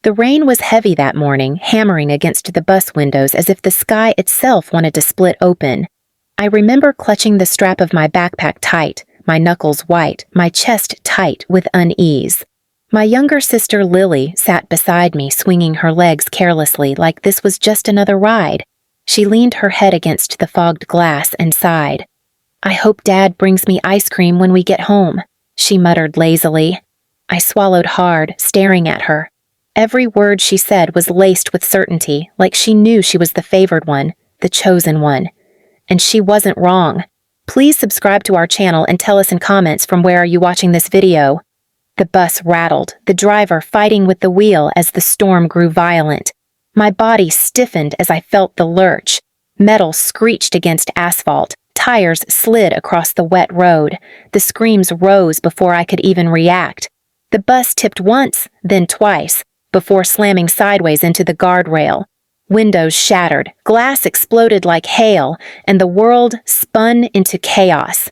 The rain was heavy that morning, hammering against the bus windows as if the sky itself wanted to split open. I remember clutching the strap of my backpack tight, my knuckles white, my chest tight with unease. My younger sister Lily sat beside me, swinging her legs carelessly like this was just another ride. She leaned her head against the fogged glass and sighed. "I hope Dad brings me ice cream when we get home," she muttered lazily. I swallowed hard, staring at her. Every word she said was laced with certainty, like she knew she was the favored one, the chosen one. And she wasn't wrong. Please subscribe to our channel and tell us in comments from where are you watching this video. The bus rattled, the driver fighting with the wheel as the storm grew violent. My body stiffened as I felt the lurch. Metal screeched against asphalt. Tires slid across the wet road. The screams rose before I could even react. The bus tipped once, then twice, before slamming sideways into the guardrail. Windows shattered, glass exploded like hail, and the world spun into chaos.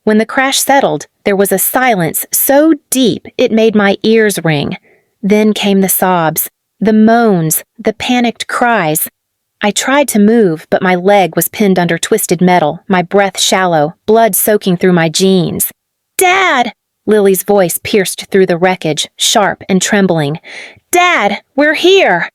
When the crash settled, there was a silence so deep it made my ears ring. Then came the sobs, the moans, the panicked cries. I tried to move, but my leg was pinned under twisted metal, my breath shallow, blood soaking through my jeans. "Dad!" Lily's voice pierced through the wreckage, sharp and trembling. "Dad, we're here!"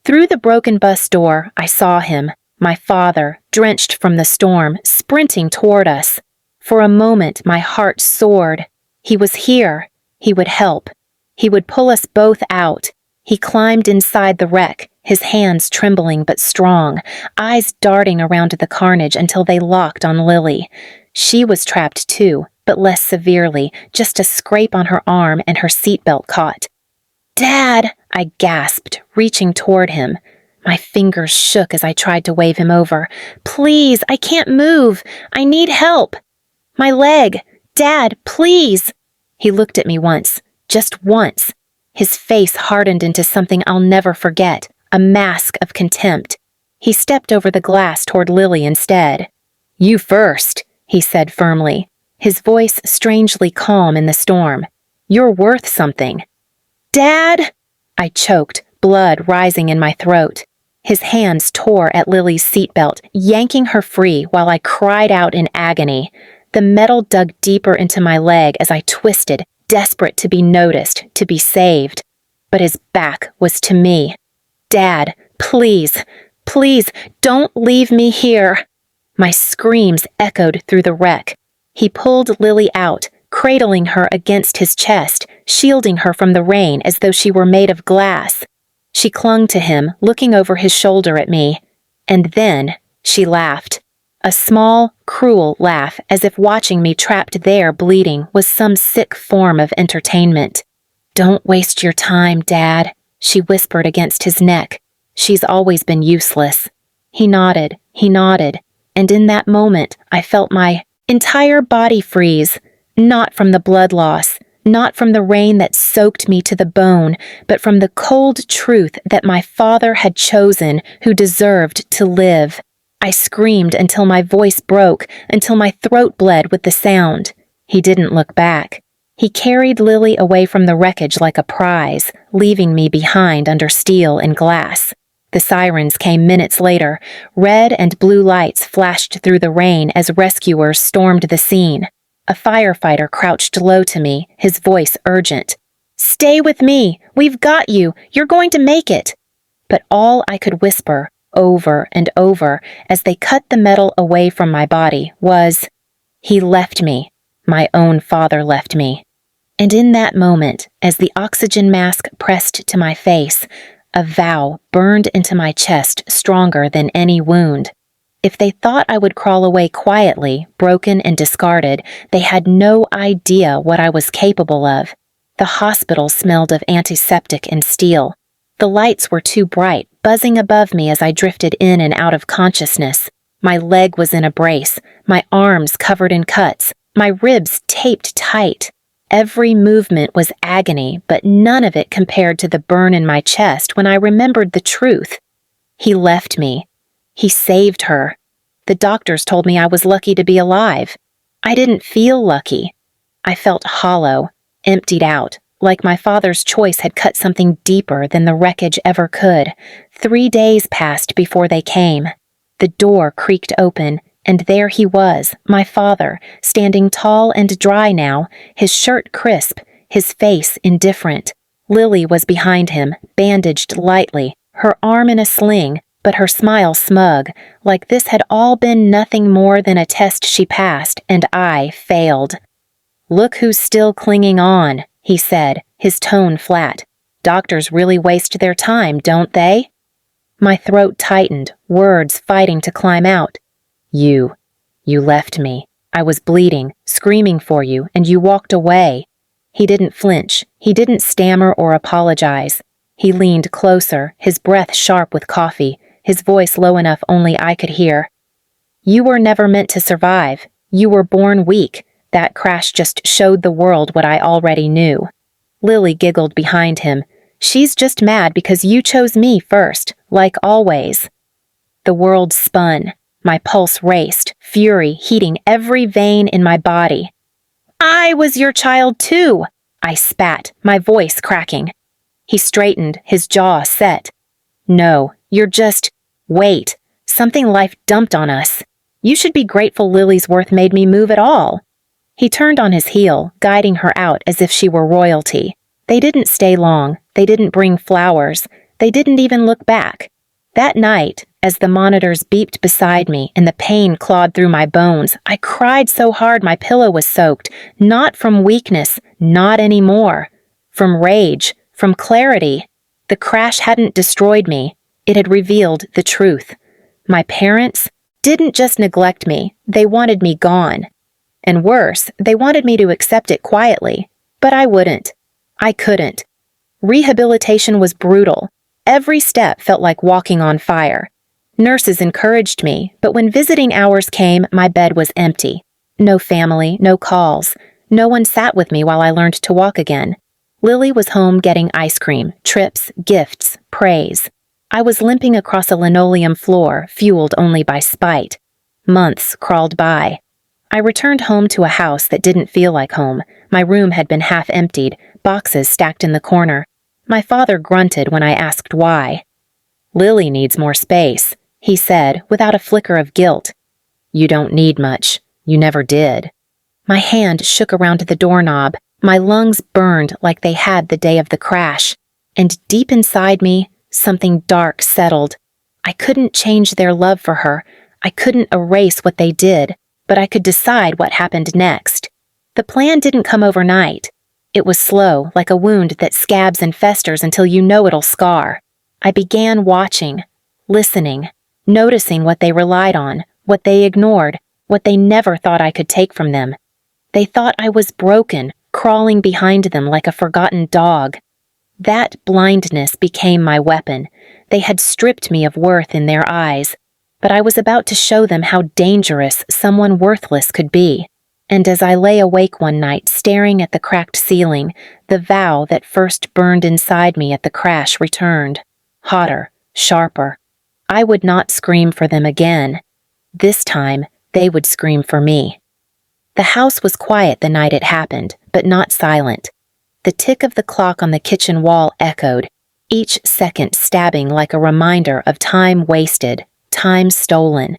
Through the broken bus door, I saw him, my father, drenched from the storm, sprinting toward us. For a moment, my heart soared. He was here. He would help. He would pull us both out. He climbed inside the wreck, his hands trembling but strong, eyes darting around the carnage until they locked on Lily. She was trapped too, but less severely, just a scrape on her arm and her seatbelt caught. "Dad!" I gasped, reaching toward him. My fingers shook as I tried to wave him over. "Please, I can't move. I need help. My leg. Dad, please." He looked at me once, just once. His face hardened into something I'll never forget, a mask of contempt. He stepped over the glass toward Lily instead. "You first," he said firmly, his voice strangely calm in the storm. "You're worth something." "Dad!" I choked, blood rising in my throat. His hands tore at Lily's seatbelt, yanking her free while I cried out in agony. The metal dug deeper into my leg as I twisted, desperate to be noticed, to be saved. But his back was to me. "Dad, please, please, don't leave me here." My screams echoed through the wreck. He pulled Lily out, cradling her against his chest, shielding her from the rain as though she were made of glass. She clung to him, looking over his shoulder at me. And then she laughed. A small, cruel laugh, as if watching me trapped there bleeding was some sick form of entertainment. "Don't waste your time, Dad," she whispered against his neck. "She's always been useless." He nodded, and in that moment I felt my entire body freeze, not from the blood loss, not from the rain that soaked me to the bone, but from the cold truth that my father had chosen who deserved to live. I screamed until my voice broke, until my throat bled with the sound. He didn't look back. He carried Lily away from the wreckage like a prize, leaving me behind under steel and glass. The sirens came minutes later. Red and blue lights flashed through the rain as rescuers stormed the scene. A firefighter crouched low to me, his voice urgent. "Stay with me! We've got you! You're going to make it!" But all I could whisper, over and over, as they cut the metal away from my body, was, "He left me. My own father left me." And in that moment, as the oxygen mask pressed to my face, a vow burned into my chest stronger than any wound. If they thought I would crawl away quietly, broken and discarded, they had no idea what I was capable of. The hospital smelled of antiseptic and steel. The lights were too bright, buzzing above me as I drifted in and out of consciousness. My leg was in a brace, my arms covered in cuts, my ribs taped tight. Every movement was agony, but none of it compared to the burn in my chest when I remembered the truth. He left me. He saved her. The doctors told me I was lucky to be alive. I didn't feel lucky. I felt hollow, emptied out, like my father's choice had cut something deeper than the wreckage ever could. 3 days passed before they came. The door creaked open, and there he was, my father, standing tall and dry now, his shirt crisp, his face indifferent. Lily was behind him, bandaged lightly, her arm in a sling, but her smile smug, like this had all been nothing more than a test she passed, and I failed. "Look who's still clinging on," he said, his tone flat. "Doctors really waste their time, don't they?" My throat tightened, words fighting to climb out. You left me. I was bleeding, screaming for you, and you walked away." He didn't flinch. He didn't stammer or apologize. He leaned closer, his breath sharp with coffee, his voice low enough only I could hear. "You were never meant to survive. You were born weak. That crash just showed the world what I already knew." Lily giggled behind him. "She's just mad because you chose me first, like always." The world spun. My pulse raced, fury heating every vein in my body. "I was your child too," I spat, my voice cracking. He straightened, his jaw set. "No, you're just... Wait, something life dumped on us. You should be grateful Lily's worth made me move at all." He turned on his heel, guiding her out as if she were royalty. They didn't stay long. They didn't bring flowers. They didn't even look back. That night, as the monitors beeped beside me and the pain clawed through my bones, I cried so hard my pillow was soaked, not from weakness, not anymore. From rage, from clarity. The crash hadn't destroyed me. It had revealed the truth. My parents didn't just neglect me, they wanted me gone. And worse, they wanted me to accept it quietly. But I wouldn't. I couldn't. Rehabilitation was brutal. Every step felt like walking on fire. Nurses encouraged me, but when visiting hours came, my bed was empty. No family, no calls. No one sat with me while I learned to walk again. Lily was home getting ice cream, trips, gifts, praise. I was limping across a linoleum floor, fueled only by spite. Months crawled by. I returned home to a house that didn't feel like home. My room had been half emptied, boxes stacked in the corner. My father grunted when I asked why. "Lily needs more space," he said, without a flicker of guilt. "You don't need much. You never did." My hand shook around the doorknob. My lungs burned like they had the day of the crash. And deep inside me, something dark settled. I couldn't change their love for her. I couldn't erase what they did, but I could decide what happened next. The plan didn't come overnight. It was slow, like a wound that scabs and festers until you know it'll scar. I began watching, listening, noticing what they relied on, what they ignored, what they never thought I could take from them. They thought I was broken, crawling behind them like a forgotten dog. That blindness became my weapon. They had stripped me of worth in their eyes, but I was about to show them how dangerous someone worthless could be. And as I lay awake one night staring at the cracked ceiling, the vow that first burned inside me at the crash returned. Hotter, sharper. I would not scream for them again. This time, they would scream for me. The house was quiet the night it happened, but not silent. The tick of the clock on the kitchen wall echoed, each second stabbing like a reminder of time wasted, time stolen.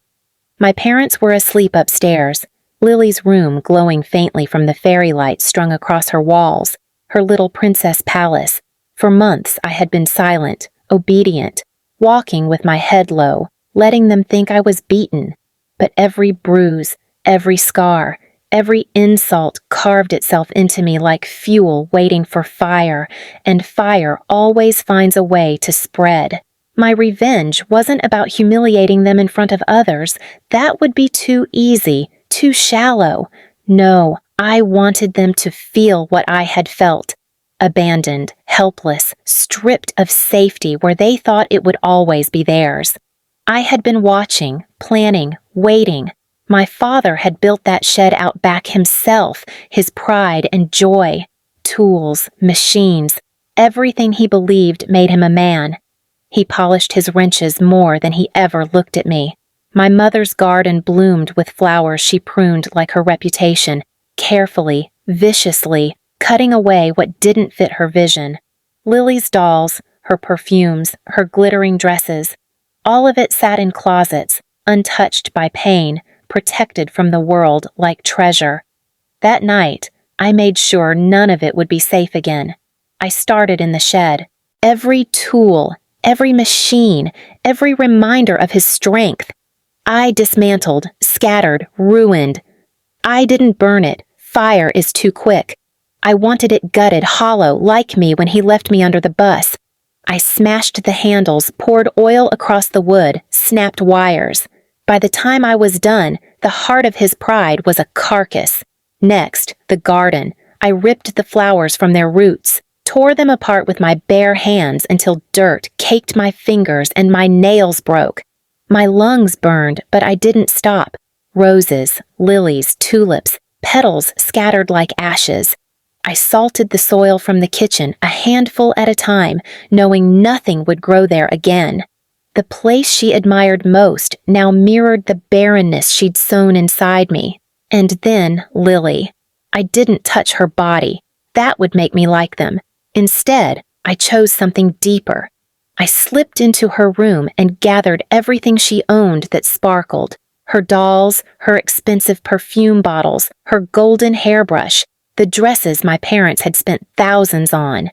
My parents were asleep upstairs, Lily's room glowing faintly from the fairy lights strung across her walls, her little princess palace. For months I had been silent, obedient, walking with my head low, letting them think I was beaten. But every bruise, every scar, every insult carved itself into me like fuel waiting for fire, and fire always finds a way to spread. My revenge wasn't about humiliating them in front of others. That would be too easy, too shallow. No, I wanted them to feel what I had felt. Abandoned, helpless, stripped of safety where they thought it would always be theirs. I had been watching, planning, waiting. My father had built that shed out back himself, his pride and joy. Tools, machines, everything he believed made him a man. He polished his wrenches more than he ever looked at me. My mother's garden bloomed with flowers she pruned like her reputation, carefully, viciously, cutting away what didn't fit her vision. Lily's dolls, her perfumes, her glittering dresses, all of it sat in closets, untouched by pain, protected from the world like treasure. That night, I made sure none of it would be safe again. I started in the shed. Every tool, every machine, every reminder of his strength. I dismantled, scattered, ruined. I didn't burn it. Fire is too quick. I wanted it gutted, hollow, like me when he left me under the bus. I smashed the handles, poured oil across the wood, snapped wires. By the time I was done, the heart of his pride was a carcass. Next, the garden. I ripped the flowers from their roots, tore them apart with my bare hands until dirt caked my fingers and my nails broke. My lungs burned, but I didn't stop. Roses, lilies, tulips, petals scattered like ashes. I salted the soil from the kitchen, a handful at a time, knowing nothing would grow there again. The place she admired most now mirrored the barrenness she'd sown inside me. And then Lily. I didn't touch her body. That would make me like them. Instead, I chose something deeper. I slipped into her room and gathered everything she owned that sparkled. Her dolls, her expensive perfume bottles, her golden hairbrush, the dresses my parents had spent thousands on.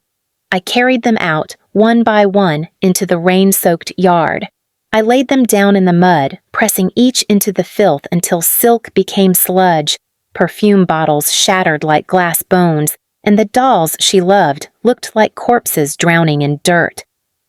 I carried them out, one by one, into the rain-soaked yard. I laid them down in the mud, pressing each into the filth until silk became sludge, perfume bottles shattered like glass bones, and the dolls she loved looked like corpses drowning in dirt.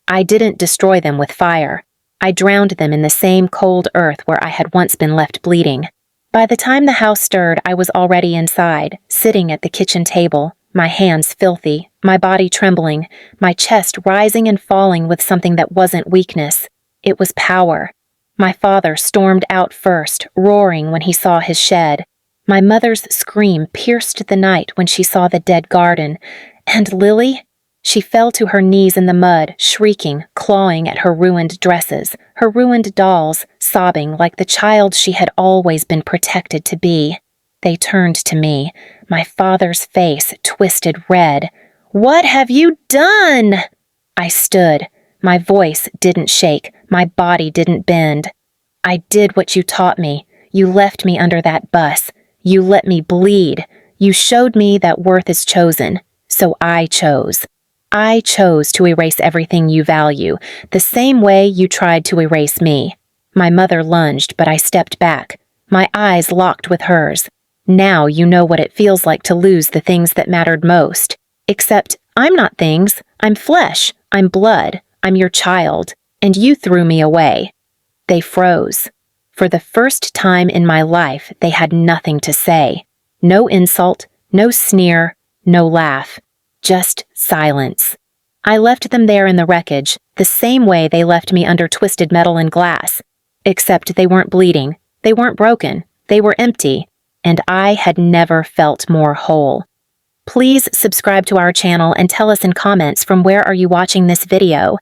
I didn't destroy them with fire. I drowned them in the same cold earth where I had once been left bleeding. By the time the house stirred, I was already inside, sitting at the kitchen table, my hands filthy, my body trembling, my chest rising and falling with something that wasn't weakness. It was power. My father stormed out first, roaring when he saw his shed. My mother's scream pierced the night when she saw the dead garden. And Lily? She fell to her knees in the mud, shrieking, clawing at her ruined dresses, her ruined dolls, sobbing like the child she had always been protected to be. They turned to me, my father's face twisted red. "What have you done?" I stood. My voice didn't shake, my body didn't bend. "I did what you taught me. You left me under that bus. You let me bleed. You showed me that worth is chosen. So I chose. I chose to erase everything you value, the same way you tried to erase me." My mother lunged, but I stepped back. My eyes locked with hers. "Now you know what it feels like to lose the things that mattered most. Except I'm not things. I'm flesh. I'm blood. I'm your child. And you threw me away." They froze. For the first time in my life, they had nothing to say. No insult, no sneer, no laugh. Just silence. I left them there in the wreckage, the same way they left me under twisted metal and glass. Except they weren't bleeding, they weren't broken, they were empty, and I had never felt more whole. Please subscribe to our channel and tell us in comments from where are you watching this video.